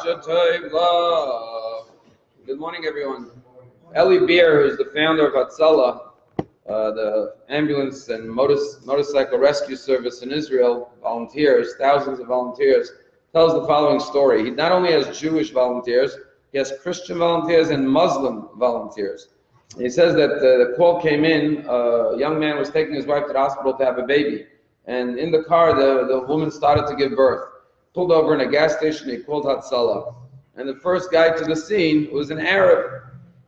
Good morning, everyone. Eli Beer, who's the founder of Hatzalah, the ambulance and motorcycle rescue service in Israel, volunteers, thousands of volunteers, tells the following story. He not only has Jewish volunteers, he has Christian volunteers and Muslim volunteers. And he says that the call came in, a young man was taking his wife to the hospital to have a baby. And in the car, the woman started to give birth. Pulled over in a gas station, he called Hatzalah. And the first guy to the scene was an Arab.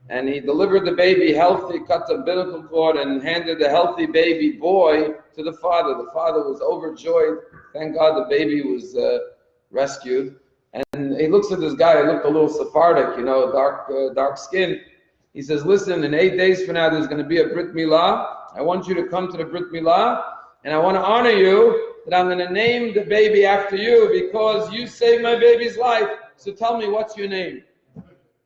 And he delivered the baby healthy, cut the umbilical cord, and handed the healthy baby boy to the father. The father was overjoyed. Thank God the baby was rescued. And he looks at this guy, he looked a little Sephardic, you know, dark skin. He says, listen, in 8 days from now, there's going to be a Brit Milah. I want you to come to the Brit Milah, and I want to honor you that I'm going to name the baby after you because you saved my baby's life. So tell me, what's your name?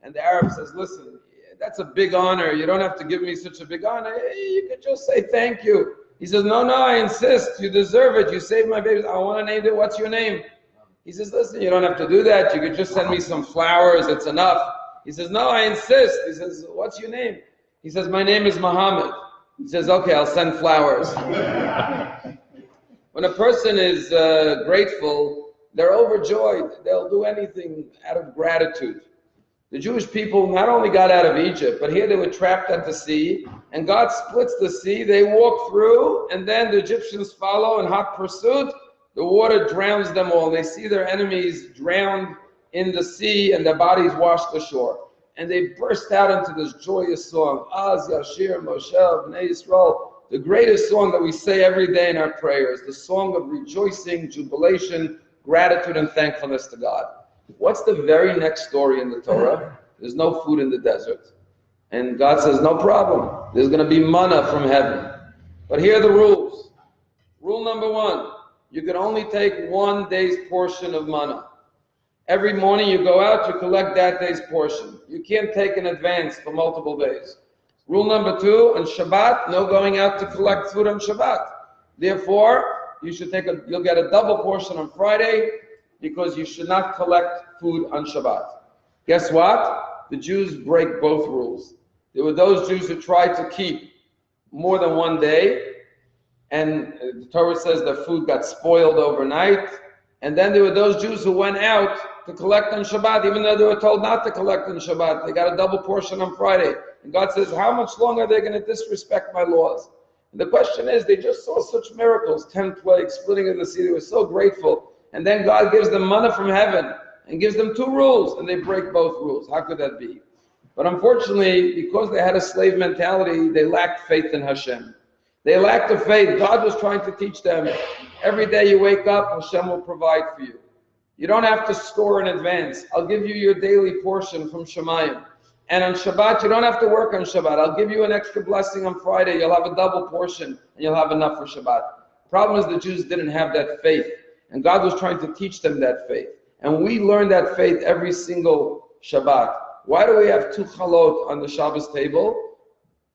And the Arab says, listen, that's a big honor. You don't have to give me such a big honor. You could just say thank you. He says, no, I insist. You deserve it. You saved my baby. I want to name it. What's your name? He says, listen, you don't have to do that. You could just send me some flowers. It's enough. He says, no, I insist. He says, what's your name? He says, my name is Muhammad. He says, okay, I'll send flowers. When a person is grateful, they're overjoyed. They'll do anything out of gratitude. The Jewish people not only got out of Egypt, but here they were trapped at the sea, and God splits the sea. They walk through, and then the Egyptians follow in hot pursuit. The water drowns them all. They see their enemies drowned in the sea, and their bodies washed ashore. And they burst out into this joyous song, Az Yashir Moshe Bnei Yisrael, the greatest song that we say every day in our prayers, the song of rejoicing, jubilation, gratitude, and thankfulness to God. What's the very next story in the Torah? There's no food in the desert. And God says, no problem. There's going to be manna from heaven. But here are the rules. Rule number 1, you can only take 1 day's portion of manna. Every morning you go out, you collect that day's portion. You can't take in advance for multiple days. Rule number 2, on Shabbat, no going out to collect food on Shabbat. Therefore, you'll get a double portion on Friday because you should not collect food on Shabbat. Guess what? The Jews break both rules. There were those Jews who tried to keep more than 1 day, and the Torah says their food got spoiled overnight. And then there were those Jews who went out to collect on Shabbat, even though they were told not to collect on Shabbat. They got a double portion on Friday. And God says, how much longer are they going to disrespect my laws? And the question is, they just saw such miracles, 10 plagues, splitting of the sea. They were so grateful. And then God gives them manna from heaven and gives them 2 rules, and they break both rules. How could that be? But unfortunately, because they had a slave mentality, they lacked faith in Hashem. They lacked the faith. God was trying to teach them, every day you wake up, Hashem will provide for you. You don't have to store in advance. I'll give you your daily portion from Shemayim. And on Shabbat, you don't have to work on Shabbat. I'll give you an extra blessing on Friday. You'll have a double portion, and you'll have enough for Shabbat. The problem is the Jews didn't have that faith. And God was trying to teach them that faith. And we learn that faith every single Shabbat. Why do we have 2 chalot on the Shabbos table?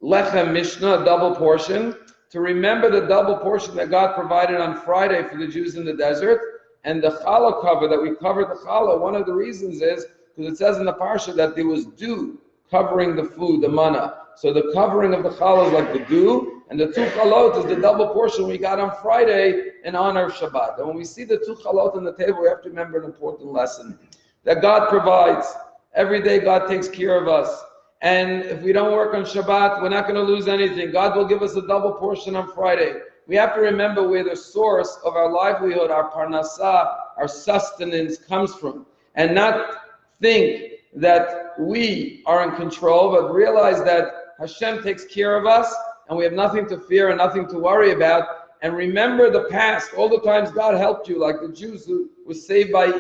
Lechem Mishnah, a double portion, to remember the double portion that God provided on Friday for the Jews in the desert. And the challah cover, that we covered the challah, one of the reasons is because it says in the parsha that there was dew covering the food, the manna. So the covering of the challah is like the dew, and the 2 chalot is the double portion we got on Friday in honor of Shabbat. And when we see the 2 chalot on the table, we have to remember an important lesson, that God provides. Every day God takes care of us. And if we don't work on Shabbat, we're not going to lose anything. God will give us a double portion on Friday. We have to remember where the source of our livelihood, our parnassah, our sustenance comes from. And not think that we are in control, but realize that Hashem takes care of us, and we have nothing to fear and nothing to worry about. And remember the past, all the times God helped you, like the Jews who were saved by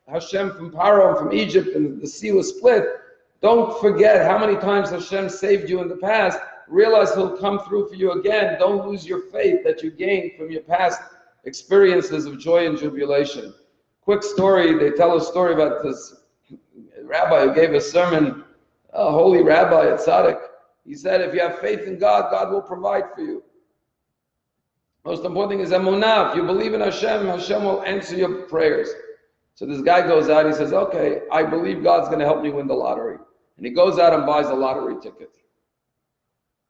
Hashem from Paro and from Egypt, and the sea was split. Don't forget how many times Hashem saved you in the past. Realize He'll come through for you again. Don't lose your faith that you gained from your past experiences of joy and jubilation. Quick story, they tell a story about this rabbi who gave a sermon, a holy rabbi at Tzaddik. He said, if you have faith in God, God will provide for you. Most important thing is emunah. If you believe in Hashem, Hashem will answer your prayers. So this guy goes out, he says, okay, I believe God's going to help me win the lottery. And he goes out and buys a lottery ticket.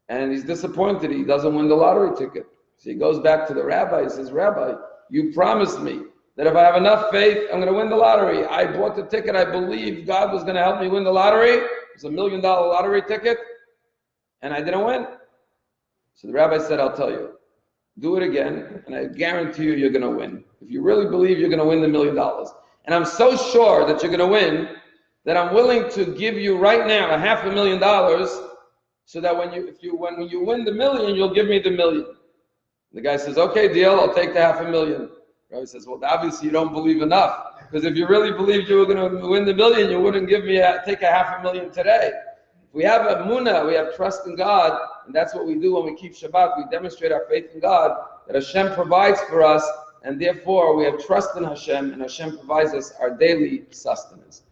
And he's disappointed he doesn't win the lottery ticket. So he goes back to the rabbi, he says, Rabbi, you promised me that if I have enough faith, I'm going to win the lottery. I bought the ticket, I believed God was going to help me win the lottery. It was $1 million lottery ticket, and I didn't win. So the rabbi said, I'll tell you, do it again, and I guarantee you, you're going to win. If you really believe you're going to win the $1 million. And I'm so sure that you're going to win that I'm willing to give you right now $500,000 so that when you win the million, you'll give me the $1 million. The guy says, okay, deal, I'll take the $500,000. The rabbi says, well, obviously you don't believe enough, because if you really believed you were going to win the $1 million, you wouldn't take $500,000 today. If we have emunah, we have trust in God, and that's what we do when we keep Shabbat. We demonstrate our faith in God, that Hashem provides for us, and therefore we have trust in Hashem, and Hashem provides us our daily sustenance.